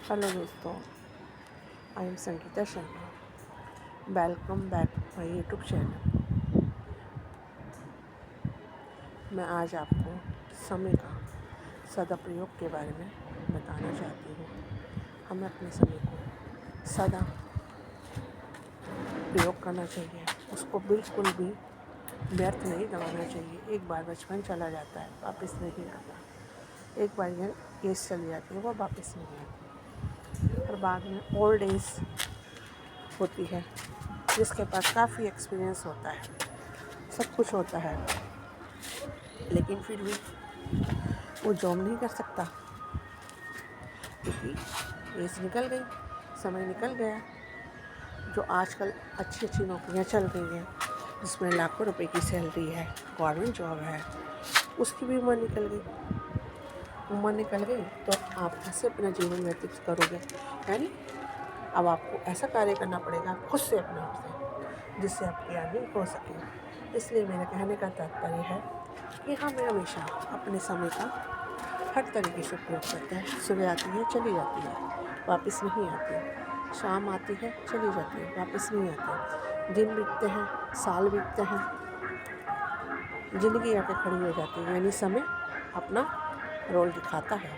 Hello दोस्तों, I am Sangeeta Sharma. Welcome back my YouTube channel. मैं आज आपको समय का सदुपयोग के बारे में बताना चाहती हूँ। हमें अपने समय को सदा प्रयोग करना चाहिए, उसको बिल्कुल भी व्यर्थ नहीं गंवाना चाहिए। एक बार बचपन चला जाता है, वापस नहीं आता। एक बार यह एज चली जाती है, वो वापस नहीं आती। और बाद में ओल्ड एज होती है, जिसके पास काफ़ी एक्सपीरियंस होता है, सब कुछ होता है, लेकिन फिर भी वो जॉब नहीं कर सकता, क्योंकि एज निकल गई, समय निकल गया। जो आजकल अच्छी अच्छी नौकरियां चल रही हैं, जिसमें लाखों रुपए की सैलरी है, गवर्नमेंट जॉब है, उसकी भी उम्र निकल गई। उम्र निकल गई तो आप कैसे अपना जीवन व्यतीत करोगे? यानी अब आपको ऐसा कार्य करना पड़ेगा खुद से, अपने आप से, जिससे आपकी अर्निंग हो सके। इसलिए मेरे कहने का तात्पर्य है कि हमें हमेशा अपने समय का हर तरीके से प्रयोग करते हैं। सुबह आती है, चली जाती है, वापस नहीं आती। शाम आती है, चली जाती है, वापस नहीं आती। दिन बीतते हैं, साल बीतते हैं, ज़िंदगी आके खड़ी हो जाती है। यानी समय अपना रोल दिखाता है।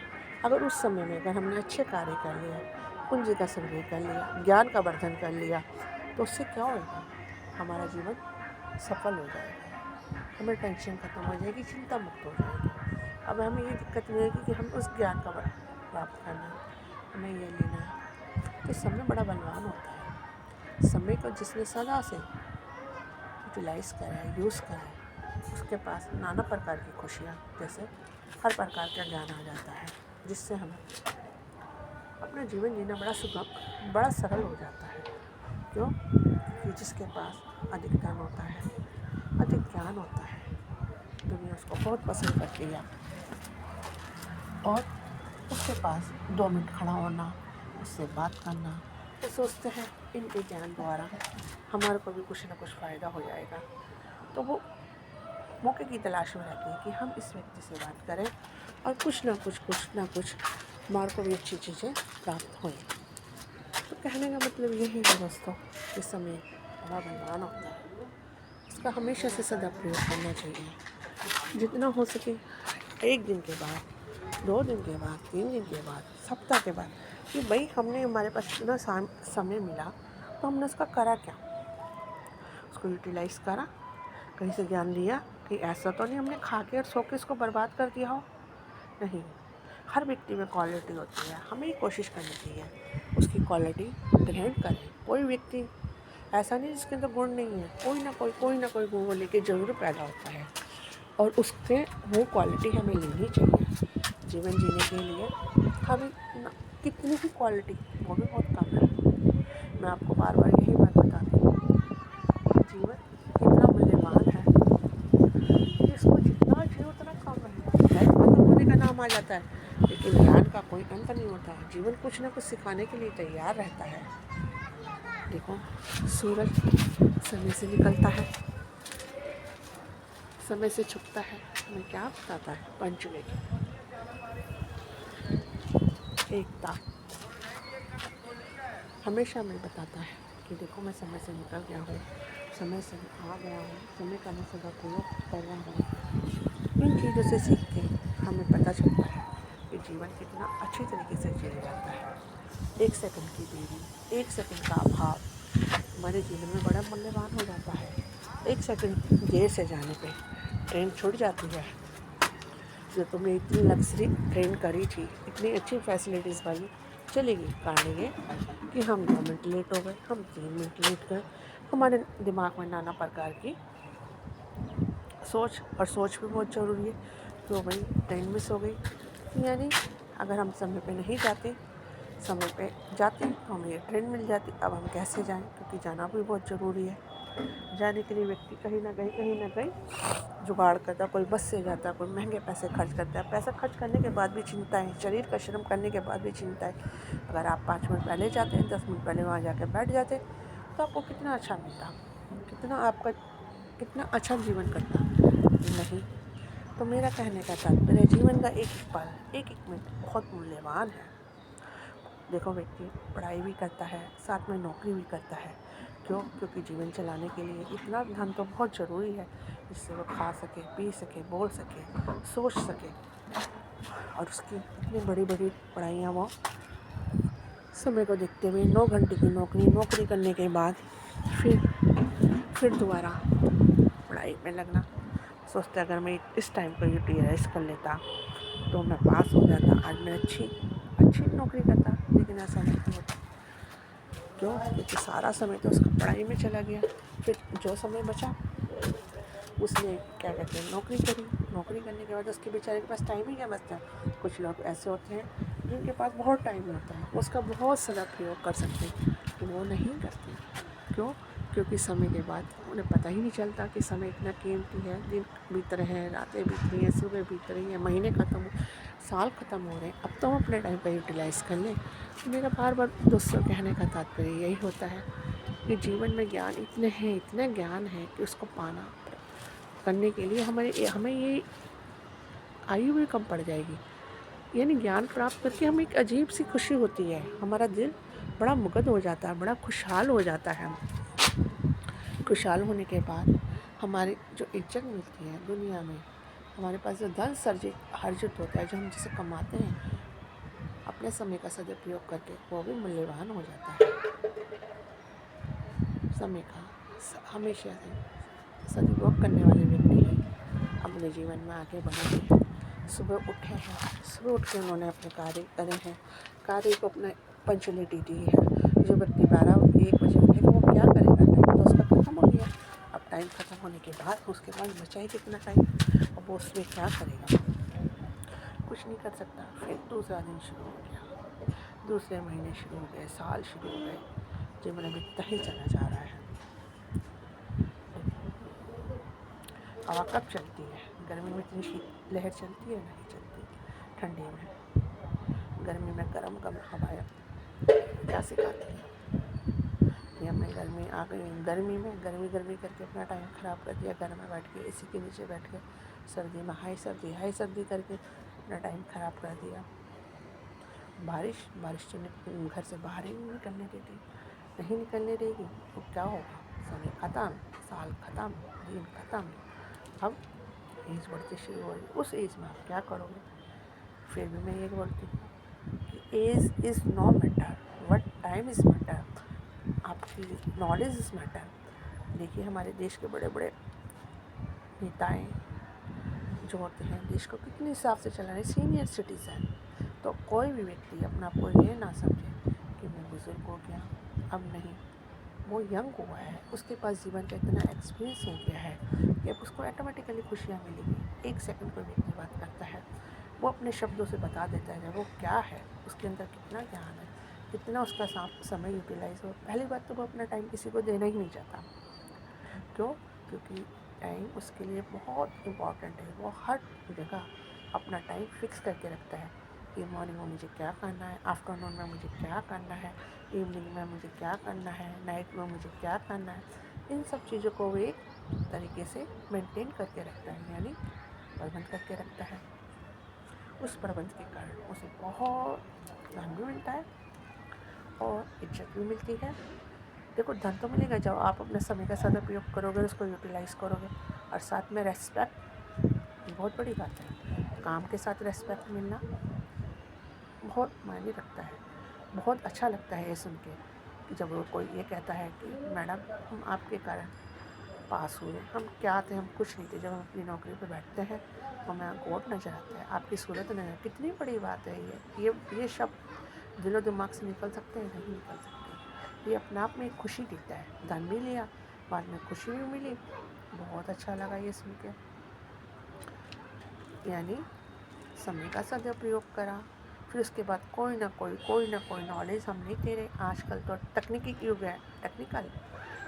अगर उस समय में अगर हमने अच्छे कार्य कर लिए, पूंजी का संग्रह कर लिया, ज्ञान का वर्धन कर लिया, तो उससे क्या होगा? हमारा जीवन सफल हो जाएगा, हमें टेंशन खत्म हो जाएगी, चिंता मुक्त हो जाएगी। अब हमें ये दिक्कत नहीं होगी कि हम उस ज्ञान का प्राप्त करना है, हमें ये लेना है। तो समय बड़ा बलवान होता है। समय को जिसने सदा से यूटिलाइज़ करा है, यूज़ करा है, उसके पास नाना प्रकार की खुशियाँ, जैसे हर प्रकार का ज्ञान आ जाता है, जिससे हमें अपना जीवन जीना बड़ा सुगम, बड़ा सरल हो जाता है। क्यों? क्योंकि जिसके पास अधिक धन होता है, अधिक ज्ञान होता है, दुनिया उसको बहुत पसंद करती है। और उसके पास 2 मिनट खड़ा होना, उससे बात करना, वो सोचते हैं इनके ज्ञान द्वारा हमारे को भी कुछ ना कुछ फ़ायदा हो जाएगा। तो वो मौके की तलाश में रहती है कि हम इस व्यक्ति से बात करें और कुछ ना कुछ हमारे को भी अच्छी चीज़ें प्राप्त हों। तो कहने का मतलब ये है कि दोस्तों, कि समय बड़ा बलवान होता है, इसका हमेशा से सदुपयोग करना चाहिए। जितना हो सके, 1 दिन के बाद, 2 दिन के बाद, 3 दिन के बाद, सप्ताह के बाद, कि भाई हमने, हमारे पास इतना समय मिला, तो हमने उसका करा क्या? उसको यूटिलाइज़ करा, कहीं से ज्ञान लिया, कि ऐसा तो नहीं हमने खा के और सो के इसको बर्बाद कर दिया हो। नहीं, हर व्यक्ति में क्वालिटी होती है, हमें ही कोशिश करनी चाहिए उसकी क्वालिटी ग्रहण करें। कोई व्यक्ति ऐसा नहीं जिसके अंदर गुण नहीं है, कोई ना कोई गुण वो लेके जरूर पैदा होता है, और उसके वो क्वालिटी हमें लेनी चाहिए। जीवन जीने के लिए हमें कितनी भी क्वालिटी, वो भी बहुत कम है। मैं आपको बार बार यही बात बताती हूँ, जीवन इतना मूल्यवान है कि इसको जितना जियो उतना कम है। लाइफ खत्म होने का नाम आ जाता है, लेकिन ज्ञान का कोई अंत नहीं होता है। जीवन कुछ ना कुछ सिखाने के लिए तैयार रहता है। देखो, सूरज समय से निकलता है, समय से छुपता है, हमें क्या बताता है? पंचुएलिटी, एकता, हमेशा हमें बताता है कि देखो मैं समय से निकल गया हूँ, समय से आ गया हूँ, समय का मैं सदुपयोग कर रहा हूँ। इन चीज़ों से सीख के हमें पता चलता है कि जीवन कितना अच्छी तरीके से जिया जाता है। 1 सेकंड की देरी, 1 सेकंड का अभाव हमारे जीवन में बड़ा मूल्यवान हो जाता है। 1 सेकंड देर से जाने पे ट्रेन छूट जाती है। जो तुमने इतनी लग्जरी ट्रेन करी थी, इतनी अच्छी फैसिलिटीज़ वाली, चली गई। कारण ये कि हम 2 मिनट लेट हो गए, हम 3 मिनट लेट गए। हमारे दिमाग में नाना प्रकार की सोच, और सोच भी बहुत ज़रूरी है। तो भाई ट्रेन मिस हो गई, यानी अगर हम समय पे नहीं जाते, समय पे जाते तो हमें ये ट्रेन मिल जाती। अब हम कैसे जाएं? क्योंकि जाना भी बहुत ज़रूरी है। जाने के लिए व्यक्ति कहीं ना कहीं जुगाड़ करता, कोई बस से जाता, कोई महंगे पैसे खर्च करता है। पैसा खर्च करने के बाद भी चिंता है, शरीर का श्रम करने के बाद भी चिंता है। अगर आप 5 मिनट पहले जाते हैं, 10 मिनट पहले वहाँ जाकर बैठ जाते, तो आपको कितना अच्छा मिलता, कितना अच्छा जीवन करता। नहीं, तो मेरा कहने का तात्पर्य, जीवन का एक एक पल, एक एक मिनट बहुत मूल्यवान है। देखो व्यक्ति पढ़ाई भी करता है, साथ में नौकरी भी करता है। क्यों? क्योंकि जीवन चलाने के लिए इतना धन तो बहुत ज़रूरी है, जिससे वो खा सके, पी सके, बोल सके, सोच सके। और उसकी इतनी बड़ी बड़ी पढ़ाइयाँ वो समय को देखते हुए 9 घंटे की नौकरी करने के बाद फिर दोबारा पढ़ाई में लगना। सोचता अगर मैं इस टाइम को यूटिलाइज कर लेता तो मैं पास हो जाता, आज मैं अच्छी नौकरी करता। लेकिन ऐसा नहीं होता। क्यों? क्योंकि सारा समय तो उसका पढ़ाई में चला गया। फिर जो समय बचा उसने क्या कहते हैं नौकरी करी। नौकरी करने के बाद उसके बेचारे के पास टाइम ही क्या बचता है। कुछ लोग ऐसे होते हैं जिनके पास बहुत टाइम होता है, उसका बहुत सदुपयोग कर सकते हैं, लेकिन वो नहीं करते। क्यों? क्योंकि समय के बाद उन्हें पता ही नहीं चलता कि समय इतना कीमती है। दिन बीत रहे हैं, रातें बीत रही हैं, सुबह बीत रही हैं, महीने ख़त्म, साल ख़त्म हो रहे हैं। अब तो हम अपने टाइम का यूटिलाइज़ कर लें। मेरा बार बार दोस्तों कहने का तात्पर्य यही होता है कि जीवन में ज्ञान इतने ज्ञान है कि उसको पाना करने के लिए हमें ये आयु भी कम पड़ जाएगी। यानी ज्ञान प्राप्त करके हमें एक अजीब सी खुशी होती है, हमारा दिल बड़ा मुग्ध हो जाता है, बड़ा खुशहाल हो जाता है। खुशहाल होने के बाद हमारी जो इज्जत मिलती है दुनिया में, हमारे पास जो धन अर्जित होता है, जो हम जिसे कमाते हैं अपने समय का सदुपयोग करके, वो भी मूल्यवान हो जाता है। समय का हमेशा से सदुपयोग करने वाले व्यक्ति ही अपने जीवन में आगे बढ़ेंगे। सुबह उठे हैं, सुबह उठ के उन्होंने अपने कार्य करे हैं, कार्य को अपने पंचुअलिटी दी है। जो व्यक्ति 12-1 बजे उठेगा वो क्या करेगा? टाइम तो उसका ख़त्म हो गया। अब टाइम ख़त्म होने के बाद उसके पास बचा ही कितना टाइम, अब वो उसमें क्या करेगा? कुछ नहीं कर सकता। फिर दूसरा दिन शुरू हो गया, दूसरे महीने शुरू हो गए, साल शुरू हो गए, जीवन बीतता ही चला जा रहा है। हवा कब चलती है? गर्मी में इतनी शीत लहर चलती है? नहीं चलती। ठंडी में, गर्मी में गरम हवाएं क्या सिखाती है कि हमें गर्मी आ गई, गर्मी करके अपना टाइम ख़राब कर दिया। घर में बैठ के एसी के नीचे बैठ के सर्दी में हाई सर्दी करके अपना टाइम ख़राब कर दिया। बारिश तो घर से बाहर ही नहीं निकलने देती। नहीं निकलने देगी तो क्या होगा? समय ख़त्म, साल ख़त्म, दिन ख़त्म। अब एज बढ़ती शुरू हो रही, उस एज में आप क्या करोगे? फिर भी मैं ये बोलती हूँ कि age is no matter, but time is matter. आपकी नॉलेज इज़ मैटर। देखिए हमारे देश के बड़े बड़े नेताएं जो होते हैं देश को कितने हिसाब से चला रहे, सीनियर सिटीज़न। तो कोई भी व्यक्ति अपना आपको ये ना समझे कि वो बुज़ुर्ग हो गया, अब नहीं, वो यंग हुआ है, उसके पास जीवन का इतना एक्सपीरियंस हो गया है कि अब उसको ऑटोमेटिकली खुशियाँ मिलेगी। 1 सेकंड कोई व्यक्ति बात करता है, वो अपने शब्दों से बता देता है वो क्या है, उसके अंदर कितना ज्ञान है, कितना उसका समय यूटिलाइज हो। पहली बात तो वो अपना टाइम किसी को देना ही नहीं चाहता। क्यों? क्योंकि टाइम उसके लिए बहुत इम्पॉर्टेंट है। वो हर जगह अपना टाइम फिक्स करके रखता है कि मॉर्निंग में मुझे क्या करना है, आफ्टरनून में मुझे क्या करना है, इवनिंग में मुझे क्या करना है, नाइट में मुझे क्या करना है। इन सब चीज़ों को वो एक तरीके से मेंटेन करके रखता है, यानी प्रबंध करके रखता है। उस प्रबंध के कारण उसे बहुत धन भी मिलता है और इज्जत भी मिलती है। देखो धन तो मिलेगा जब आप अपने समय का सदुपयोग करोगे, उसको यूटिलाइज़ करोगे, और साथ में रेस्पेक्ट बहुत बड़ी बात है। काम के साथ रेस्पेक्ट मिलना बहुत मायने रखता है। बहुत अच्छा लगता है ये सुन के कि जब कोई ये कहता है कि मैडम हम आपके कारण पास हुए, हम क्या थे, हम कुछ नहीं थे। जब हम अपनी नौकरी पर बैठते हैं तो हमें कोट नज़र आता है, आपकी सूरत नज़र, कितनी बड़ी बात है ये शब्द दिलो दिमाग से निकल सकते हैं? नहीं निकल सकते। ये अपने आप में एक खुशी देता है। धन भी लिया, बाद में खुशी भी मिली, बहुत अच्छा लगा ये सुन के। यानी समय का सदुपयोग करा, फिर उसके बाद कोई ना कोई नॉलेज हम नहीं दे रहे। आजकल तो तकनीकी युग है, टेक्निकल,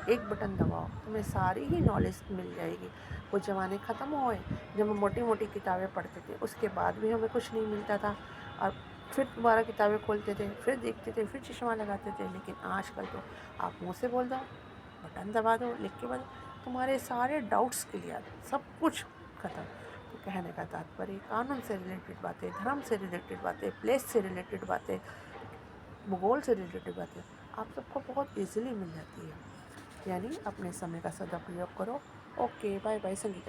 एक बटन दबाओ तुम्हें सारी ही नॉलेज मिल जाएगी। वो ज़माने ख़त्म हो गए जब हम मोटी मोटी किताबें पढ़ते थे, उसके बाद भी हमें कुछ नहीं मिलता था, और फिर दोबारा किताबें खोलते थे, फिर देखते थे, फिर चश्मा लगाते थे। लेकिन आजकल तो आप मुँह से बोल दो, बटन दबा दो, लिख के बदो, तुम्हारे सारे डाउट्स क्लियर, सब कुछ ख़त्म। तो कहने का तात्पर्य कानून से रिलेटेड बातें, धर्म से रिलेटेड बातें, प्लेस से रिलेटेड बातें, भूगोल से रिलेटेड बातें आप सबको बहुत ईजिली मिल जाती है। यानी अपने समय का सदुपयोग करो। Okay, bye bye Sangeeta.